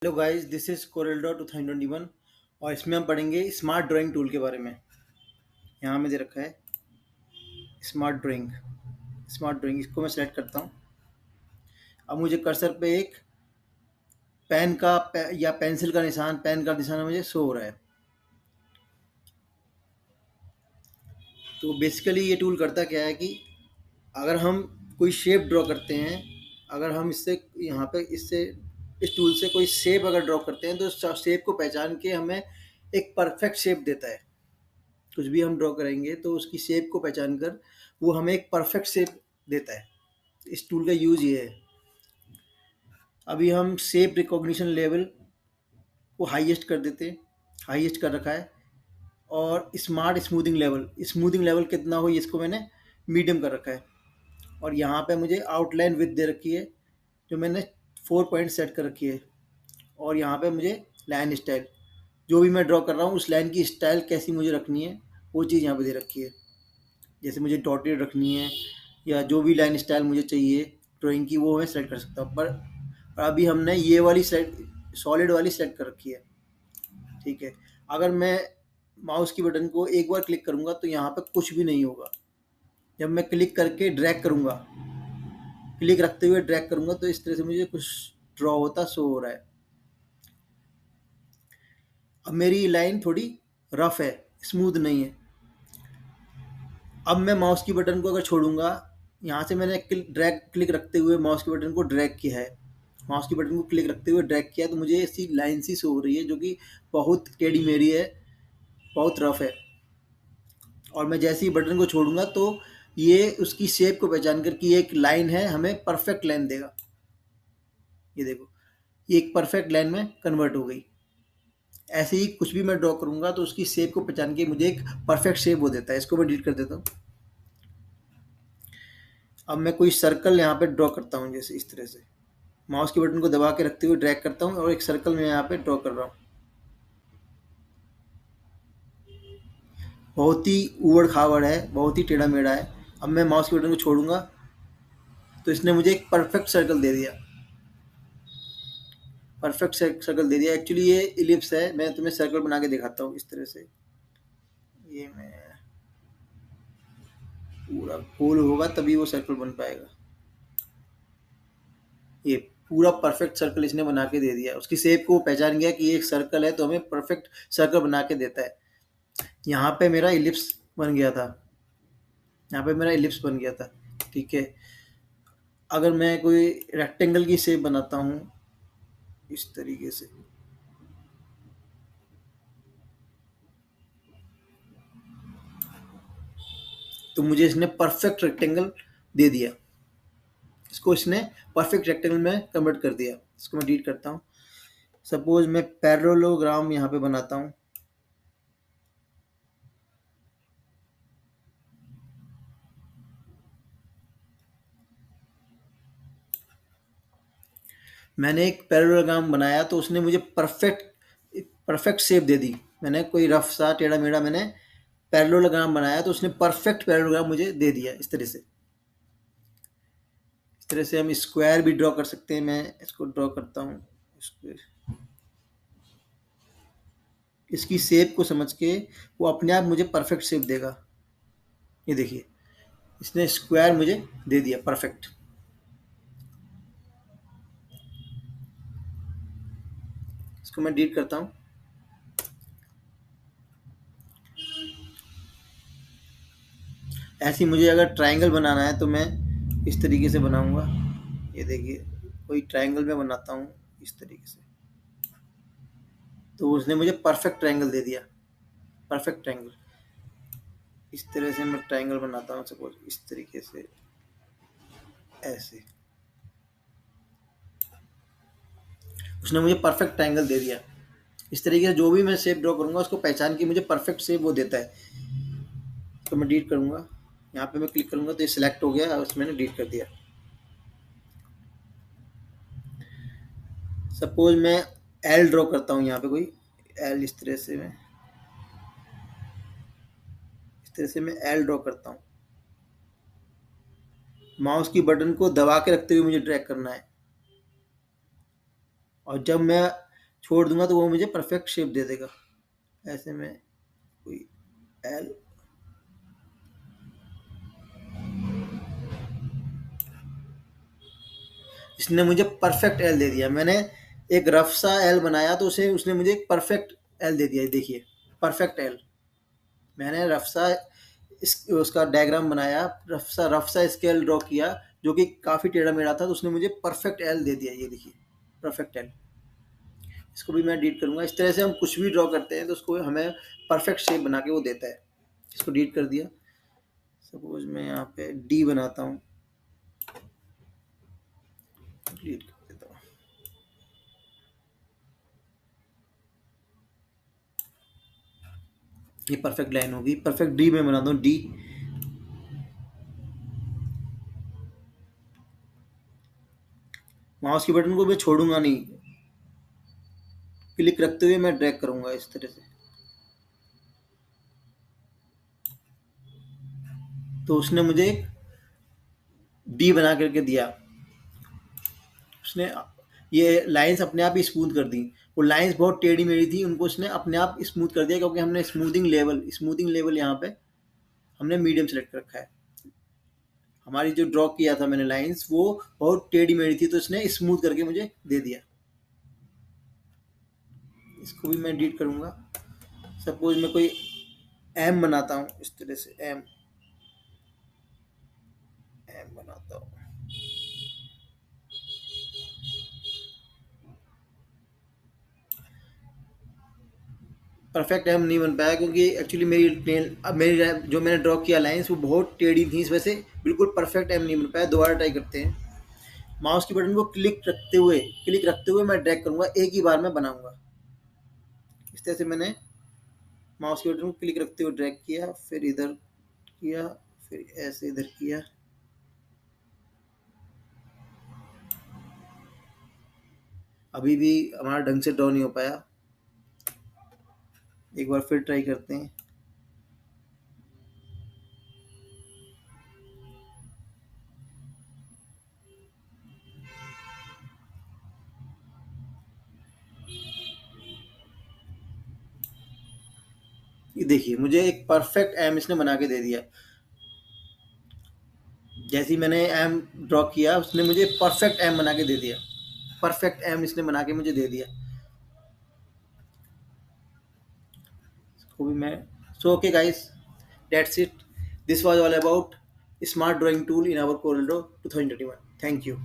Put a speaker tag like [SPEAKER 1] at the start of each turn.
[SPEAKER 1] Hello guys, this is कोरेलड्रॉ 2021 और इसमें हम पढ़ेंगे स्मार्ट ड्राइंग टूल के बारे में। यहाँ में दे रखा है स्मार्ट ड्राइंग इसको मैं सेलेक्ट करता हूँ। अब मुझे कर्सर पे एक या पेंसिल का निशान, पेन का निशान मुझे शो हो रहा है। तो बेसिकली ये टूल करता क्या है कि अगर हम कोई शेप ड्रॉ करते हैं, अगर हम इससे यहाँ पे इससे इस टूल से कोई शेप अगर ड्रॉ करते हैं तो उस शेप को पहचान के हमें एक परफेक्ट शेप देता है। कुछ भी हम ड्रॉ करेंगे तो उसकी शेप को पहचान कर वो हमें एक परफेक्ट शेप देता है। इस टूल का यूज़ ये है। अभी हम शेप रिकॉग्निशन लेवल को हाईएस्ट कर देते हैं, हाईएस्ट कर रखा है। और स्मूथिंग लेवल कितना हो इसको मैंने मीडियम कर रखा है। और यहाँ पे मुझे आउटलाइन विड्थ दे रखी है जो मैंने 4 पॉइंट सेट कर रखी है। और यहाँ पे मुझे लाइन स्टाइल, जो भी मैं ड्रॉ कर रहा हूँ उस लाइन की स्टाइल कैसी मुझे रखनी है वो चीज़ यहाँ पे दे रखी है। जैसे मुझे डॉटेड रखनी है या जो भी लाइन स्टाइल मुझे चाहिए ड्राइंग की वो मैं सेलेक्ट कर सकता हूँ। पर अभी हमने ये वाली सॉलिड वाली सेलेक्ट कर रखी है। ठीक है। अगर मैं माउस की बटन को एक बार क्लिक करूँगा तो यहाँ पे कुछ भी नहीं होगा। जब मैं क्लिक करके ड्रैग करूँगा, क्लिक रखते हुए ड्रैग करूँगा तो इस तरह से मुझे कुछ ड्रॉ होता शो हो रहा है। अब मेरी लाइन थोड़ी रफ है, स्मूथ नहीं है। अब मैं माउस की बटन को अगर छोड़ूंगा, यहाँ से मैंने क्लिक रखते हुए माउस की बटन को ड्रैग किया है, माउस की बटन को क्लिक रखते हुए ड्रैग किया तो मुझे ऐसी लाइन सी शो हो रही है जो कि बहुत टेढ़ी मेढ़ी है, बहुत रफ है। और मैं जैसे ही बटन को छोड़ूंगा तो ये उसकी शेप को पहचान कर कि एक लाइन है, हमें परफेक्ट लाइन देगा। ये देखो, ये एक परफेक्ट लाइन में कन्वर्ट हो गई। ऐसे ही कुछ भी मैं ड्रॉ करूंगा तो उसकी शेप को पहचान के मुझे एक परफेक्ट शेप वो देता है। इसको मैं डिलीट कर देता हूँ। अब मैं कोई सर्कल यहाँ पे ड्रॉ करता हूँ, जैसे इस तरह से माउस के बटन को दबा के रखते हुए ड्रैग करता हूँ और एक सर्कल में यहाँ पे ड्रॉ कर रहा हूँ। बहुत ही उबड़ खाबड़ है, बहुत ही टेढ़ा मेढ़ा है। अब मैं माउस के बटन को छोड़ूंगा तो इसने मुझे एक परफेक्ट सर्कल दे दिया, परफेक्ट सर्कल दे दिया। एक्चुअली ये इलिप्स है, मैं तुम्हें सर्कल बना के दिखाता हूँ। इस तरह से ये मैं पूरा गोल होगा तभी वो सर्कल बन पाएगा। ये पूरा परफेक्ट सर्कल इसने बना के दे दिया। उसकी शेप को पहचान गया कि ये एक सर्कल है तो हमें परफेक्ट सर्कल बना के देता है। यहाँ पे मेरा इलिप्स बन गया था, यहाँ पे मेरा इलिप्स बन गया था। ठीक है। अगर मैं कोई रेक्टेंगल की शेप बनाता हूँ इस तरीके से, तो मुझे इसने परफेक्ट रेक्टेंगल दे दिया। इसको इसने परफेक्ट रेक्टेंगल में कन्वर्ट कर दिया। इसको मैं डिलीट करता हूँ। सपोज मैं पैरेललोग्राम यहाँ पे बनाता हूँ। मैंने एक पैरेललोग्राम बनाया तो उसने मुझे परफेक्ट परफेक्ट शेप दे दी। मैंने कोई रफ सा टेढ़ा मेढ़ा मैंने पैरेललोग्राम बनाया तो उसने परफेक्ट पैरेललोग्राम मुझे दे दिया। इस तरह से, इस तरह से हम स्क्वायर भी ड्रॉ कर सकते हैं। मैं इसको ड्रॉ करता हूँ। इसकी शेप को समझ के वो अपने आप मुझे परफेक्ट शेप देगा। ये देखिए, इसने स्क्वायर मुझे दे दिया परफेक्ट। इसको मैं डिलीट करता हूँ। ऐसे ही मुझे अगर ट्रायंगल बनाना है तो मैं इस तरीके से बनाऊंगा। ये देखिए, कोई ट्रायंगल में बनाता हूँ इस तरीके से, तो उसने मुझे परफेक्ट ट्रायंगल दे दिया, परफेक्ट ट्रायंगल। इस तरह से मैं ट्रायंगल बनाता हूँ, सपोज इस तरीके से, ऐसे उसने मुझे परफेक्ट ट्रायंगल दे दिया। इस तरीके से जो भी मैं शेप ड्रॉ करूंगा उसको पहचान के मुझे परफेक्ट शेप वो देता है। तो मैं डिलीट करूंगा, यहाँ पे मैं क्लिक करूंगा तो ये सिलेक्ट हो गया और उसमें मैंने डिलीट कर दिया। सपोज मैं एल ड्रॉ करता हूँ, यहाँ पे कोई एल, इस तरह से मैं एल ड्रॉ करता हूँ। माउस की बटन को दबा के रखते हुए मुझे ड्रैग करना है। और जब मैं छोड़ दूंगा तो वो मुझे परफेक्ट शेप दे देगा। ऐसे में कोई एल, इसने मुझे परफेक्ट एल दे दिया। मैंने एक रफ सा एल बनाया तो उसे उसने मुझे एक परफेक्ट एल दे दिया। देखिए, परफेक्ट एल। मैंने रफ सा उसका डायग्राम बनाया, रफ सा स्केल ड्रॉ किया जो कि काफ़ी टेढ़ा मेढ़ा था, तो उसने मुझे परफेक्ट एल दे दिया। ये देखिए, परफेक्ट एल। इसको भी मैं डिलीट करूँगा। इस तरह से हम कुछ भी ड्रॉ करते हैं तो उसको हमें परफेक्ट शेप बना के वो देता है। इसको डिलीट कर दिया। सपोज मैं यहाँ पे डी बनाता हूँ, डिलीट कर देता हूँ। ये परफेक्ट लाइन होगी। परफेक्ट डी में बनाता हूँ, डी। माउस की बटन को मैं छोड़ूंगा नहीं, क्लिक रखते हुए मैं ड्रैग करूंगा इस तरह से। तो उसने मुझे एक डी बना करके दिया। उसने ये लाइंस अपने आप ही स्मूथ कर दी। वो लाइंस बहुत टेढ़ी मेढ़ी थी, उनको उसने अपने आप स्मूथ कर दिया, क्योंकि हमने स्मूथिंग लेवल यहाँ पे हमने मीडियम सेलेक्ट कर रखा है। हमारी जो ड्रॉ किया था मैंने लाइंस, वो बहुत टेढ़ी मेढ़ी थी, तो इसने स्मूथ करके मुझे दे दिया। इसको भी मैं डिलीट करूंगा। सपोज मैं कोई एम बनाता हूँ, इस तरह से एम एम बनाता हूँ। परफेक्ट एम नहीं बन पाया, क्योंकि एक्चुअली मेरी प्लेन, अब मेरी जो मैंने ड्रॉ किया लाइंस वो बहुत टेढ़ी थी, इस वजह से बिल्कुल परफेक्ट एम नहीं बन पाया। दोबारा ट्राई करते हैं। माउस की बटन को क्लिक रखते हुए मैं ड्रैग करूंगा, एक ही बार में बनाऊंगा। इस तरह से मैंने माउस की बटन को क्लिक रखते हुए ड्रैग किया, फिर इधर किया, फिर ऐसे इधर किया। अभी भी हमारा ढंग से ड्रॉ नहीं हो पाया। एक बार फिर ट्राई करते हैं। ये देखिए, मुझे एक परफेक्ट एम इसने बना के दे दिया। जैसे ही मैंने एम ड्रॉ किया, उसने मुझे परफेक्ट एम बना के दे दिया। परफेक्ट एम इसने बना के मुझे दे दिया। इसको भी मैं, so okay guys, that's it. This was all about smart drawing tool in our Corel Draw 2021। Thank you.